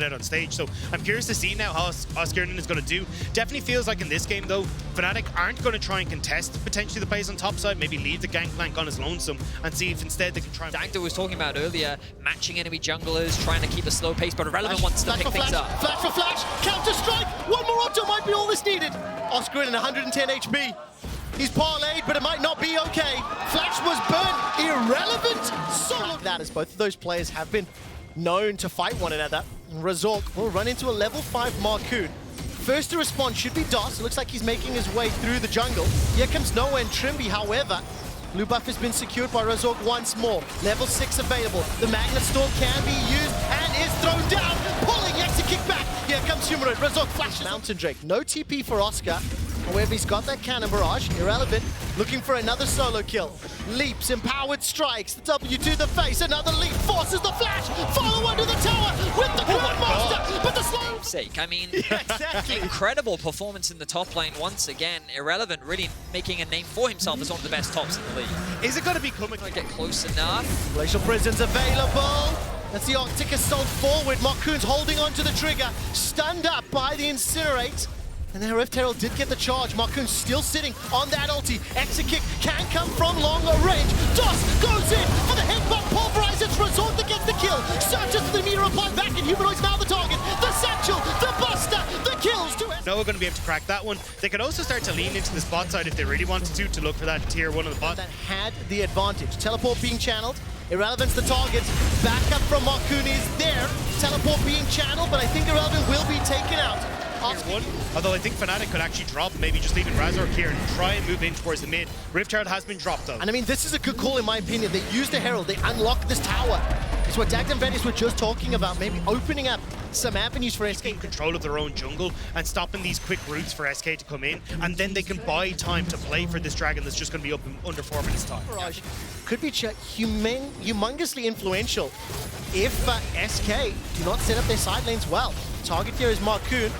out on stage. So I'm curious to see now how Oscarden is going to do. Definitely feels like in this game, though, Fnatic aren't going to try and contest potentially the plays on top side, maybe leave the gangplank on his lonesome and see if instead they can try and... Dagda was talking about earlier, matching enemy junglers, trying to keep a slow pace, but Irrelevant wants to pick things up. Flash for flash, counter-strike, one more auto might be all that's needed. Oscarden 110 HP. He's parlayed, but it might not be okay. Flash was burnt, Irrelevant. So that as both of those players have been known to fight one another. Razork will run into a level 5 Marcoon. First to respond should be DOS. It looks like he's making his way through the jungle. Here comes Noah and Trimby, however. Blue buff has been secured by Razork once more. Level 6 available. The Magnet Storm can be used and is thrown down. Pulling Yexa kick back. Here comes Humanoid. Razork flashes. Mountain Drake. No TP for Oscar. However, he's got that cannon barrage. Irrelevant, looking for another solo kill. Leaps, empowered strikes, the W to the face, another leap, forces the flash, follow under the tower with the Grandmaster, but the slow... Sake, I mean, yeah, exactly. Incredible performance in the top lane once again. Irrelevant really making a name for himself as one of the best tops in the league. Is it going to be coming? Get close enough. Glacial Prison's available. That's the Arctic Assault forward. Marcoon's holding onto the trigger, stunned up by the Incinerate. And then Rift Herald did get the charge. Marcoon's still sitting on that ulti. Exit kick can come from longer range. DOS goes in for the headbutt. Pulverizes Razork that gets the kill. Searches for the meter applied back, and Humanoid's now the target. The satchel, the buster, the kills to... No, we're going to be able to crack that one. They could also start to lean into the spot side if they really wanted to look for that tier 1 on the bot. That had the advantage. Teleport being channeled. Irrelevant's the target. Backup from Marcoon is there. Teleport being channeled, but I think Irrelevant will be taken out. One, although I think Fnatic could actually drop, maybe just leaving Razork here and try and move in towards the mid. Rift Herald has been dropped though. And I mean, this is a good call in my opinion. They use the Herald, they unlock this tower. It's what Dagda and Venice were just talking about, maybe opening up some avenues for SK. Taking control of their own jungle and stopping these quick routes for SK to come in, and then they can buy time to play for this dragon that's just going to be up in under 4 minutes time. Could be humongously influential if SK do not set up their side lanes well. Target here is Marcoon.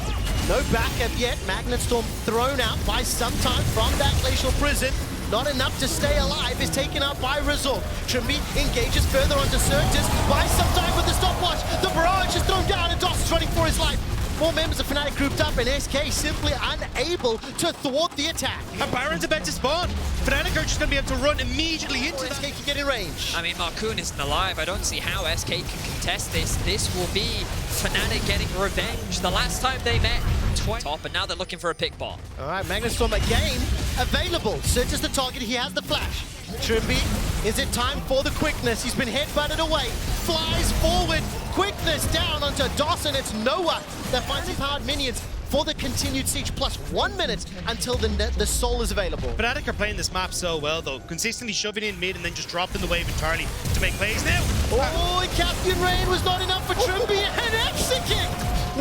No backup yet. Magnet Storm thrown out by some time from that Glacial Prison. Not enough to stay alive, is taken out by Razork. Trimby engages further onto Certus. By some time with the stopwatch. The barrage is thrown down and DOS is running for his life. 4 members of Fnatic grouped up and SK simply unable to thwart the attack. And Baron's about to spawn. Fnatic are just going to be able to run immediately into SK can get in range. I mean, Marcoon isn't alive. I don't see how SK can contest this. This will be Fnatic getting revenge. The last time they met, top, and now they're looking for a pick bot. All right, Magnet Storm again available. Certus the target, he has the flash. Trimby, is it time for the quickness? He's been headbutted away, flies forward, quickness down onto Dawson. It's Noah that finds empowered minions for the continued siege, plus 1 minute until the soul is available. Fnatic are playing this map so well though, consistently shoving in mid and then just dropping the wave entirely to make plays now. Oh, and Captain Rain was not enough for Trimby, and exit kick!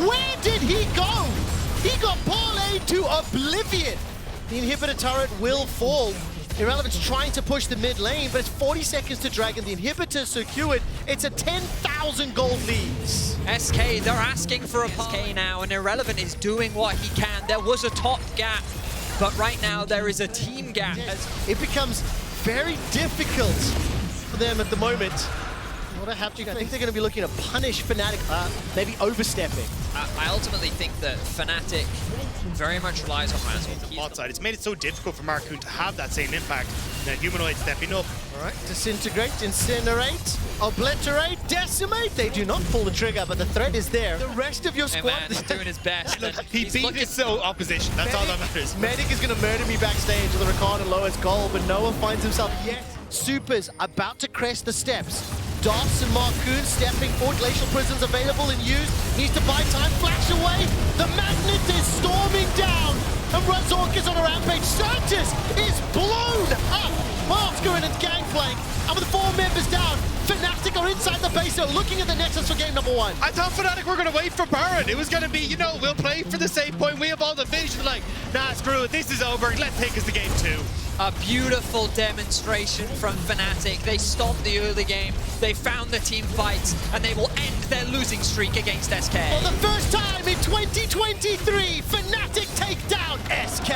Where did he go? He got parlayed to oblivion. The inhibitor turret will fall. Irrelevant's trying to push the mid lane, but it's 40 seconds to Dragon. The inhibitor secured. It's a 10,000 gold lead. SK, they're asking for a SK now, and Irrelevant is doing what he can. There was a top gap, but right now there is a team gap. It becomes very difficult for them at the moment. What I think they're going to be looking to punish Fnatic, maybe overstepping. I ultimately think that Fnatic very much relies on Razork. The bot side. It's made it so difficult for Marcoon to have that same impact. Now Humanoid stepping up. All right, disintegrate, incinerate, obliterate, decimate. They do not pull the trigger, but the threat is there. The rest of your squad is doing his best. Look, he beat his opposition. That's all that matters. Medic is going to murder me backstage with a Ricard and lowest goal, but Noah finds himself yet. Supers about to crest the steps. DOS and Marcoon stepping forward. Glacial Prison's available and used. Needs to buy time. Flash away. The magnet is storming down. And Razork is on a rampage. Certus is blown up. Oscar in its gangplank. And with 4 members down, Fnatic are inside the base, so looking at the Nexus for game number 1. I thought Fnatic were going to wait for Baron. It was going to be, you know, we'll play for the save point. We have all the vision. Like, nah, screw it. This is over. Let's take us to game 2. A beautiful demonstration from Fnatic. They stopped the early game, they found the team fights, and they will end their losing streak against SK. For the first time in 2023, Fnatic take down SK.